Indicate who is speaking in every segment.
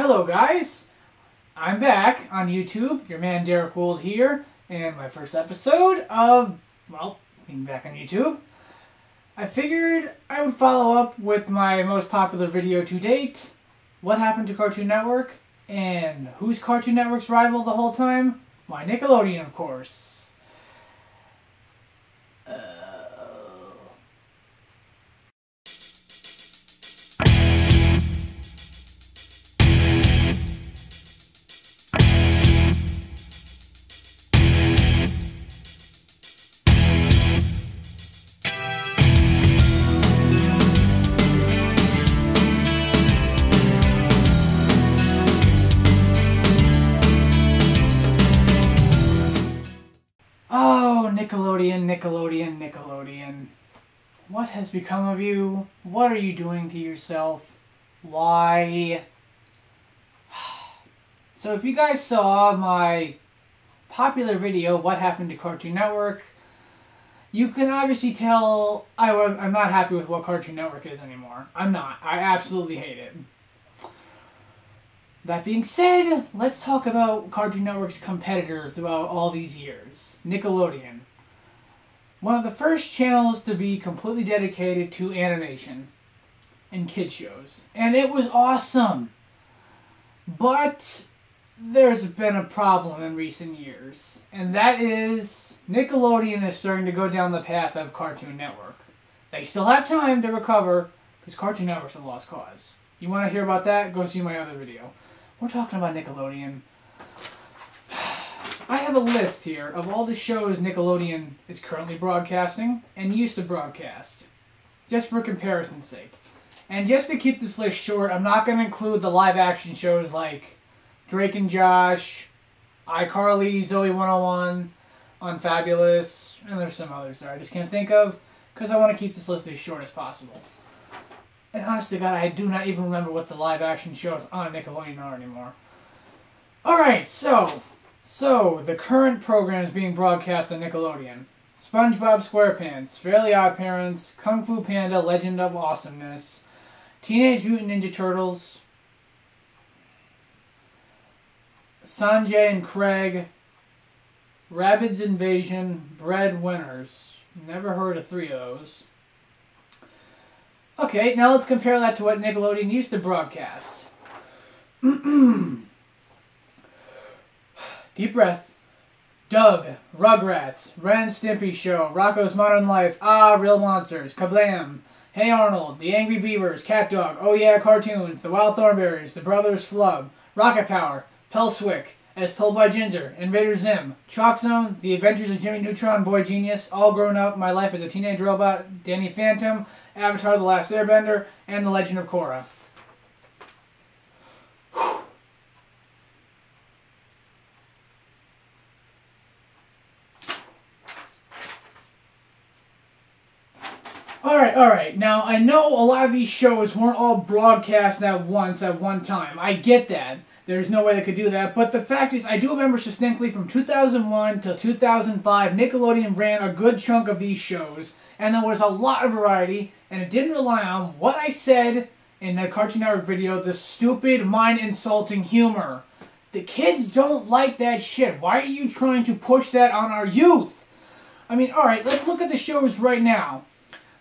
Speaker 1: Hello guys, I'm back on YouTube, your man Derek Wold here, and my first episode of, well, being back on YouTube. I figured I would follow up with my most popular video to date, what happened to Cartoon Network, and who's Cartoon Network's rival the whole time? My Nickelodeon, of course. Nickelodeon, Nickelodeon, Nickelodeon. What has become of you? What are you doing to yourself? Why? So if you guys saw my popular video, What Happened to Cartoon Network, you can obviously tell I'm not happy with what Cartoon Network is anymore. I'm not. I absolutely hate it. That being said, let's talk about Cartoon Network's competitor throughout all these years, Nickelodeon. One of the first channels to be completely dedicated to animation and kid shows. And it was awesome. But there's been a problem in recent years. And that is Nickelodeon is starting to go down the path of Cartoon Network. They still have time to recover because Cartoon Network's a lost cause. You want to hear about that? Go see my other video. We're talking about Nickelodeon. I have a list here of all the shows Nickelodeon is currently broadcasting and used to broadcast, just for comparison's sake. And just to keep this list short, I'm not going to include the live-action shows like Drake and Josh, iCarly, Zoe 101, Unfabulous, and there's some others there I just can't think of, because I want to keep this list as short as possible. And honest to God, I do not even remember what the live-action shows on Nickelodeon are anymore. Alright, so the current programs being broadcast on Nickelodeon: SpongeBob SquarePants, Fairly OddParents, Kung Fu Panda, Legend of Awesomeness, Teenage Mutant Ninja Turtles, Sanjay and Craig, Rabbids Invasion, Breadwinners. Never heard of three of those. Okay, now let's compare that to what Nickelodeon used to broadcast. Deep breath. Doug, Rugrats, Ren and Stimpy Show, Rocko's Modern Life, Ah, Real Monsters, Kablam, Hey Arnold, The Angry Beavers, Cat Dog, Oh Yeah Cartoons, The Wild Thornberrys, The Brothers Flub, Rocket Power, Pelswick, As Told by Ginger, Invader Zim, Chalk Zone, The Adventures of Jimmy Neutron, Boy Genius, All Grown Up, My Life as a Teenage Robot, Danny Phantom, Avatar The Last Airbender, and The Legend of Korra. Alright, now I know a lot of these shows weren't all broadcast at once, at one time. I get that. There's no way they could do that, but the fact is, I do remember distinctly from 2001 till 2005, Nickelodeon ran a good chunk of these shows, and there was a lot of variety, and it didn't rely on what I said in the Cartoon Network video, the stupid, mind-insulting humor. The kids don't like that shit. Why are you trying to push that on our youth? I mean, alright, let's look at the shows right now.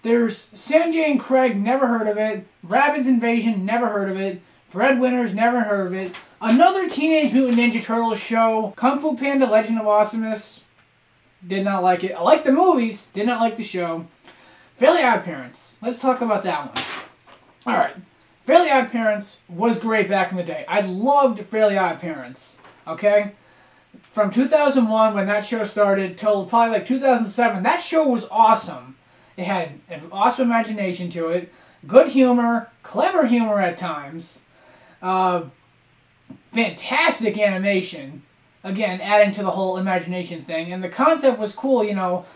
Speaker 1: There's Sanjay and Craig, never heard of it. Rabbids Invasion, never heard of it. Breadwinners, never heard of it. Another Teenage Mutant Ninja Turtles show. Kung Fu Panda, Legend of Awesomeness. Did not like it. I liked the movies, did not like the show. Fairly OddParents. Let's talk about that one. Alright. Fairly OddParents was great back in the day. I loved Fairly OddParents. Okay? From 2001, when that show started, till probably like 2007, that show was awesome. It had an awesome imagination to it, good humor, clever humor at times, fantastic animation, again, adding to the whole imagination thing, and the concept was cool, you know,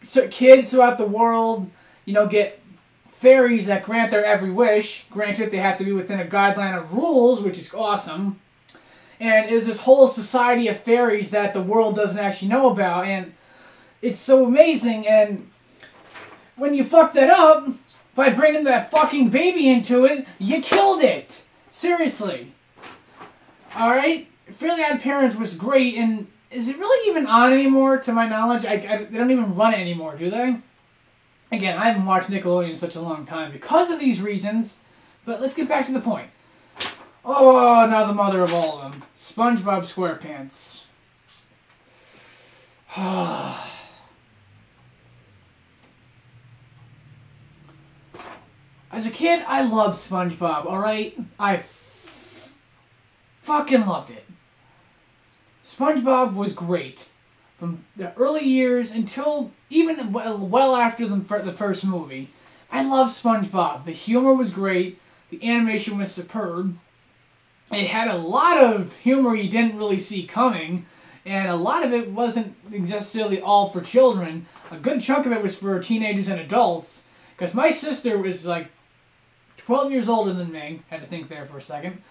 Speaker 1: so kids throughout the world, you know, get fairies that grant their every wish. Granted, they have to be within a guideline of rules, which is awesome, and there's this whole society of fairies that the world doesn't actually know about, and it's so amazing, and when you fuck that up by bringing that fucking baby into it, you killed it. Seriously. Alright? Fairly Odd Parents was great, and is it really even on anymore, to my knowledge? They don't even run it anymore, do they? Again, I haven't watched Nickelodeon in such a long time because of these reasons, but let's get back to the point. Oh, now the mother of all of them. SpongeBob SquarePants. As a kid, I loved SpongeBob, alright? I fucking loved it. SpongeBob was great. From the early years until even well after the first movie. I loved SpongeBob. The humor was great. The animation was superb. It had a lot of humor you didn't really see coming. And a lot of it wasn't necessarily all for children. A good chunk of it was for teenagers and adults. Because my sister was like 12 years older than me. Had to think there for a second.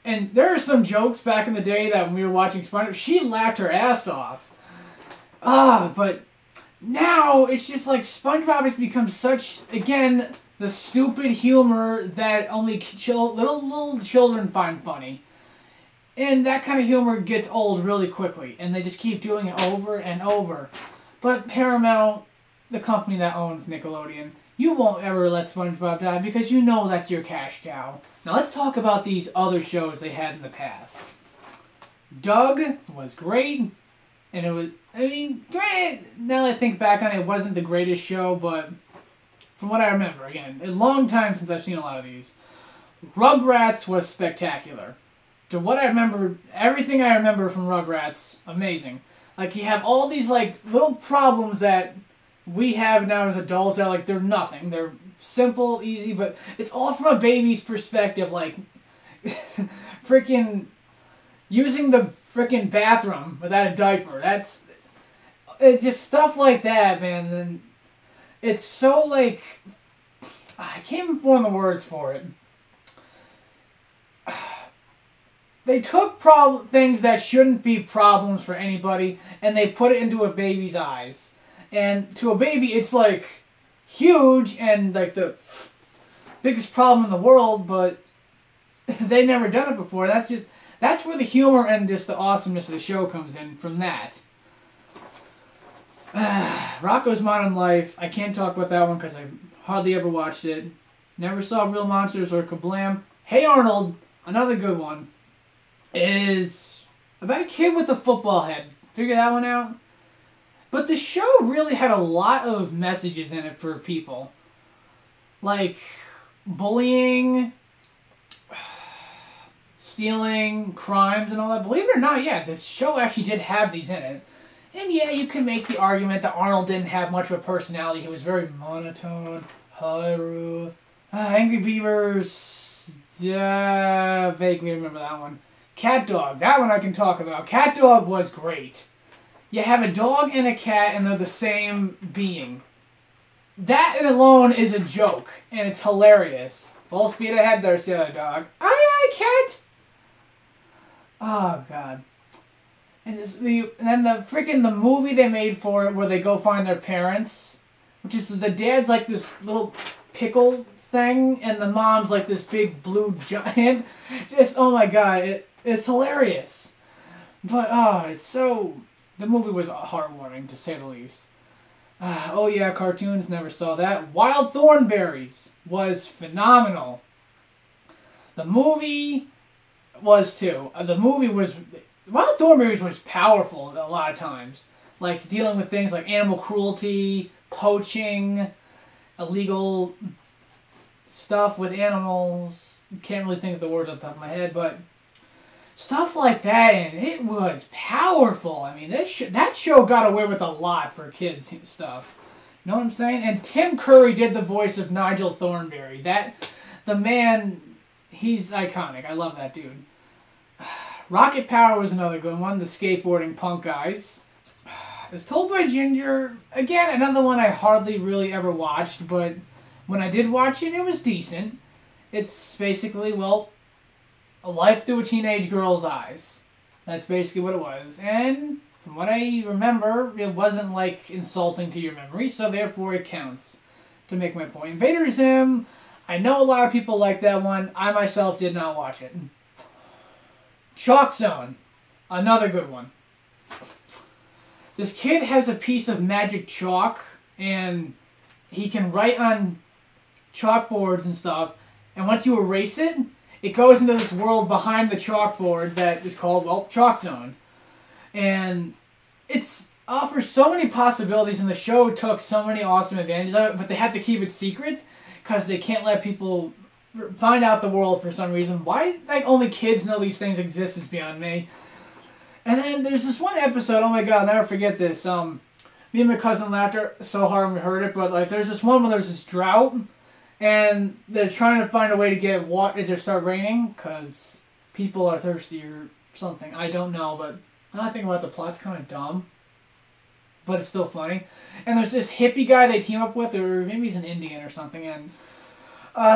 Speaker 1: And there are some jokes back in the day that when we were watching SpongeBob, she laughed her ass off. But now it's just like SpongeBob has become such, again, the stupid humor that only little children find funny. And that kind of humor gets old really quickly, and they just keep doing it over and over. But Paramount, the company that owns Nickelodeon, you won't ever let SpongeBob die because you know that's your cash cow. Now let's talk about these other shows they had in the past. Doug was great, and it was, I mean, granted, now that I think back on it, it wasn't the greatest show, but from what I remember, again, a long time since I've seen a lot of these. Rugrats was spectacular. To what I remember, everything I remember from Rugrats, amazing. Like, you have all these, like, little problems that we have now as adults that are, like, they're nothing. They're simple, easy, but it's all from a baby's perspective, like, freaking using the freaking bathroom without a diaper. It's just stuff like that, man. And it's so, like, I can't even form the words for it. They took things that shouldn't be problems for anybody, and they put it into a baby's eyes. And to a baby, it's like huge and like the biggest problem in the world, but they never done it before. That's where the humor and just the awesomeness of the show comes in from that. Rocko's Modern Life. I can't talk about that one because I hardly ever watched it. Never saw Real Monsters or Kablam. Hey Arnold, another good one, is about a kid with a football head. Figure that one out? But the show really had a lot of messages in it for people. Like bullying, stealing, crimes, and all that. Believe it or not, yeah, this show actually did have these in it. And yeah, you can make the argument that Arnold didn't have much of a personality. He was very monotone. Hi, Ruth. Angry Beavers. Yeah, vaguely remember that one. Cat Dog. That one I can talk about. Cat Dog was great. You have a dog and a cat, and they're the same being. That alone is a joke, and it's hilarious. Full speed ahead there, Sailor Dog. Aye, aye, cat. Oh, God. And then the movie they made for it where they go find their parents, which is the dad's like this little pickle thing, and the mom's like this big blue giant. Just, oh my God, it's hilarious. But, it's so... The movie was heartwarming, to say the least. Oh yeah, cartoons, never saw that. Wild Thornberrys was phenomenal. The movie was too. Wild Thornberrys was powerful a lot of times. Like dealing with things like animal cruelty, poaching, illegal stuff with animals. Can't really think of the words off the top of my head, but stuff like that, and it was powerful. I mean, that show got away with a lot for kids stuff. You know what I'm saying? And Tim Curry did the voice of Nigel Thornberry. The man, he's iconic. I love that dude. Rocket Power was another good one. The skateboarding punk guys. As Told by Ginger, again, another one I hardly really ever watched, but when I did watch it, it was decent. It's basically, well, a life through a teenage girl's eyes. That's basically what it was. And from what I remember, it wasn't like insulting to your memory, so therefore it counts to make my point. Invader Zim, I know a lot of people like that one. I myself did not watch it. Chalk Zone. Another good one. This kid has a piece of magic chalk, and he can write on chalkboards and stuff, and once you erase it, it goes into this world behind the chalkboard that is called, well, Chalk Zone. And it's offers so many possibilities, and the show took so many awesome advantages of it, but they had to keep it secret because they can't let people find out the world for some reason. Why like only kids know these things exist is beyond me. And then there's this one episode, oh my god, I'll never forget this. Me and my cousin laughed so hard when we heard it, but like there's this one where there's this drought, and they're trying to find a way to get water to start raining because people are thirsty or something. I don't know, but now I think about the plot's kind of dumb, but it's still funny. And there's this hippie guy they team up with, or maybe he's an Indian or something, and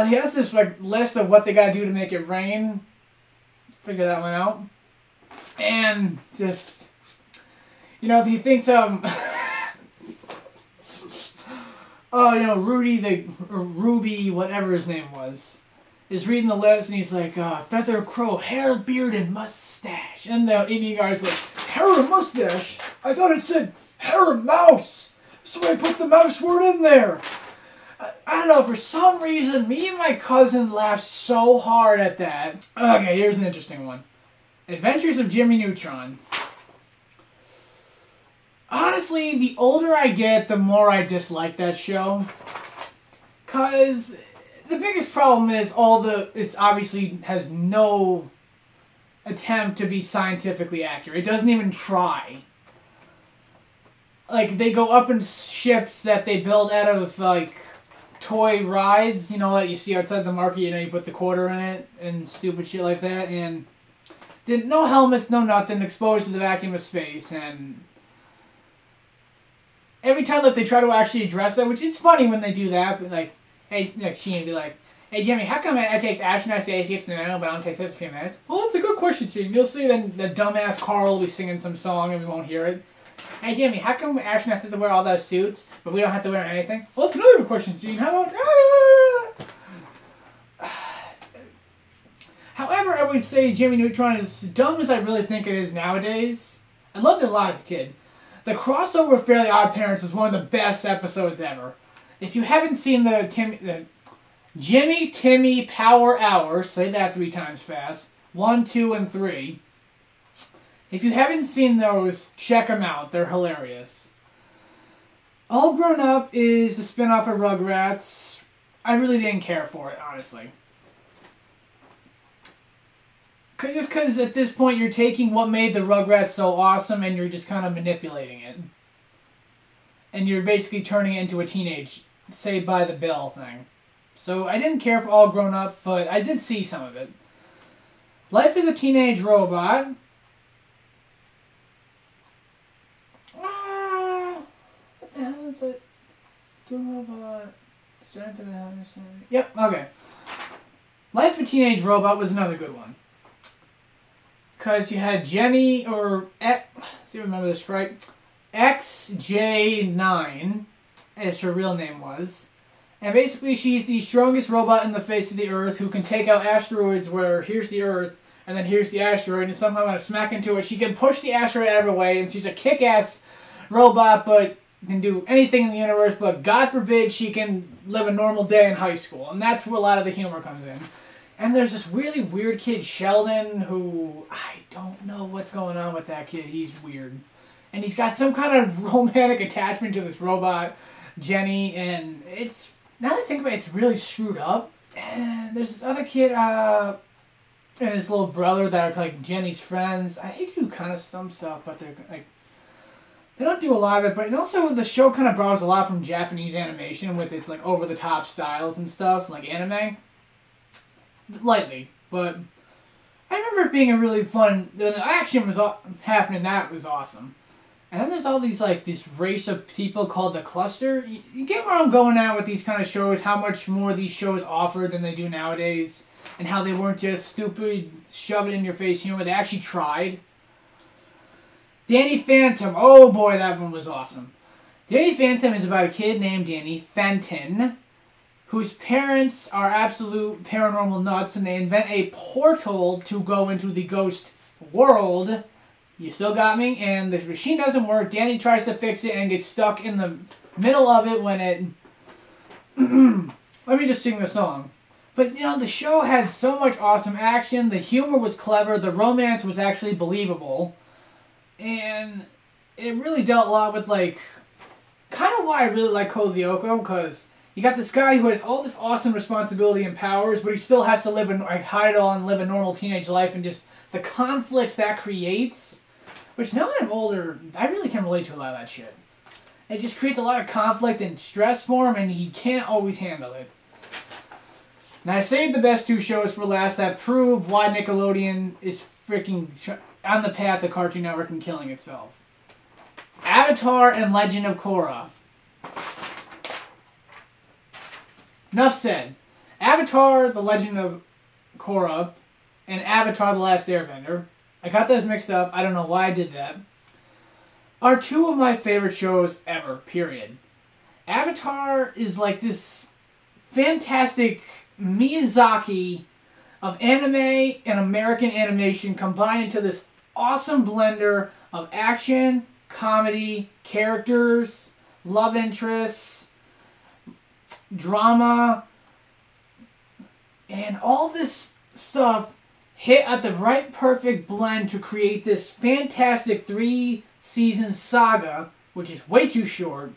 Speaker 1: he has this like list of what they gotta do to make it rain. Figure that one out. And just, you know, he thinks, oh, you know, Ruby, whatever his name was, is reading the list, and he's like, feather, crow, hair, beard, and mustache. And the Indian guy's like, hair and mustache? I thought it said hair and mouse. So I put the mouse word in there. I don't know, for some reason, me and my cousin laughed so hard at that. Okay, here's an interesting one. Adventures of Jimmy Neutron. Honestly, the older I get, the more I dislike that show. Because the biggest problem is it obviously has no attempt to be scientifically accurate. It doesn't even try. Like, they go up in ships that they build out of, like, toy rides, you know, that you see outside the market, you know, you put the quarter in it and stupid shit like that, and no helmets, no nothing, exposed to the vacuum of space, and every time that they try to actually address that, which is funny when they do that, but like, hey, like Sheen be like, hey Jimmy, how come it takes astronauts days to get to know, but it only takes us a few minutes? Well, that's a good question, Sheen. You'll see then the dumbass Carl will be singing some song and we won't hear it. Hey Jimmy, how come astronauts have to wear all those suits, but we don't have to wear anything? Well, that's another good question, Sheen. How about... However, I would say Jimmy Neutron is as dumb as I really think it is nowadays. I loved it a lot as a kid. The crossover with Fairly Odd Parents is one of the best episodes ever. If you haven't seen the Jimmy Timmy Power Hour, say that 3 times fast, 1, 2, and 3. If you haven't seen those, check them out. They're hilarious. All Grown Up is the spin-off of Rugrats. I really didn't care for it, honestly. Just because at this point you're taking what made the Rugrats so awesome and you're just kind of manipulating it. And you're basically turning it into a teenage Saved by the Bell thing. So I didn't care for All Grown Up, but I did see some of it. Life is a Teenage Robot. What the hell is it? Do Robot. Strength of Understanding. Yep, okay. Life of a Teenage Robot was another good one. Because you had Jenny, or see if I remember this right, XJ9, as her real name was. And basically she's the strongest robot in the face of the Earth who can take out asteroids where here's the Earth, and then here's the asteroid, and somehow when I smack into it, she can push the asteroid out of her way, and she's a kick-ass robot, but can do anything in the universe, but God forbid she can live a normal day in high school. And that's where a lot of the humor comes in. And there's this really weird kid, Sheldon, who I don't know what's going on with that kid. He's weird. And he's got some kind of romantic attachment to this robot, Jenny, and it's, now that I think about it, it's really screwed up. And there's this other kid, and his little brother that are like Jenny's friends. They do kind of some stuff, but they're like, they don't do a lot of it, but also the show kind of borrows a lot from Japanese animation with its like over-the-top styles and stuff, like anime. Lightly, but I remember it being a really fun, the action was happening, that was awesome. And then there's all these, like, this race of people called the Cluster. You get where I'm going at with these kind of shows, how much more these shows offer than they do nowadays, and how they weren't just stupid, shove it in your face humor, they actually tried. Danny Phantom, oh boy, that one was awesome. Danny Phantom is about a kid named Danny Fenton, whose parents are absolute paranormal nuts, and they invent a portal to go into the ghost world. You still got me? And the machine doesn't work. Danny tries to fix it and gets stuck in the middle of it when it... Let me just sing the song. But, you know, the show had so much awesome action. The humor was clever. The romance was actually believable. And it really dealt a lot with, like, kind of why I really like Code Lyoko, because you got this guy who has all this awesome responsibility and powers, but he still has to live and like hide it all and live a normal teenage life, and just the conflicts that creates, which now that I'm older, I really can relate to a lot of that shit. It just creates a lot of conflict and stress for him, and he can't always handle it. Now, I saved the best two shows for last that prove why Nickelodeon is freaking on the path of Cartoon Network and killing itself. Avatar and Legend of Korra. Enough said. Avatar, The Legend of Korra, and Avatar, The Last Airbender. I got those mixed up. I don't know why I did that. Are two of my favorite shows ever, period. Avatar is like this fantastic Miyazaki of anime and American animation combined into this awesome blender of action, comedy, characters, love interests, drama, and all this stuff hit at the right perfect blend to create this fantastic 3-season saga, which is way too short,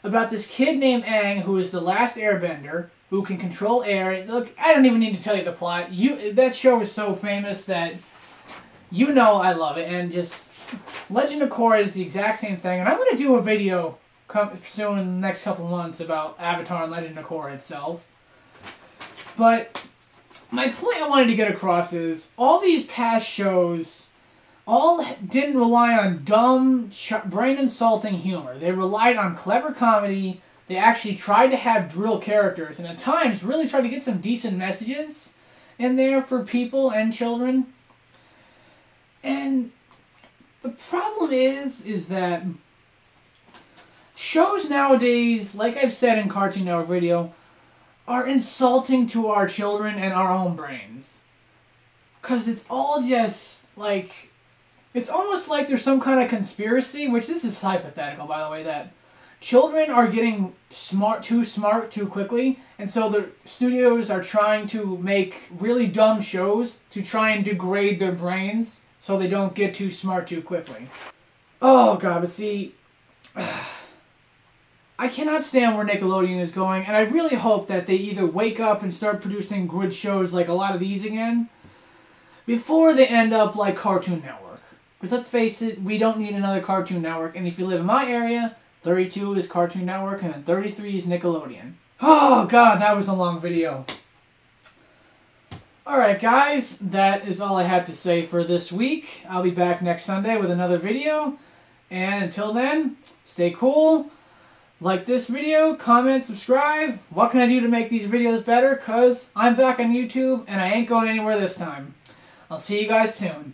Speaker 1: about this kid named Aang who is the last airbender who can control air. Look, I don't even need to tell you the plot. That show is so famous that you know I love it, and just Legend of Korra is the exact same thing, and I'm going to do a video soon in the next couple months about Avatar and Legend of Korra itself. But my point I wanted to get across is all these past shows all didn't rely on dumb, brain-insulting humor. They relied on clever comedy. They actually tried to have real characters, and at times really tried to get some decent messages in there for people and children. And the problem is that shows nowadays, like I've said in Cartoon Network video, are insulting to our children and our own brains. Because it's all just, like, it's almost like there's some kind of conspiracy, which this is hypothetical, by the way, that children are getting smart too quickly, and so the studios are trying to make really dumb shows to try and degrade their brains so they don't get too smart too quickly. Oh god, but see, I cannot stand where Nickelodeon is going, and I really hope that they either wake up and start producing good shows like a lot of these again, before they end up like Cartoon Network. Because let's face it, we don't need another Cartoon Network, and if you live in my area, 32 is Cartoon Network, and then 33 is Nickelodeon. Oh god, that was a long video. Alright guys, that is all I had to say for this week. I'll be back next Sunday with another video. And until then, stay cool. Like this video, comment, subscribe. What can I do to make these videos better? Because I'm back on YouTube and I ain't going anywhere this time. I'll see you guys soon.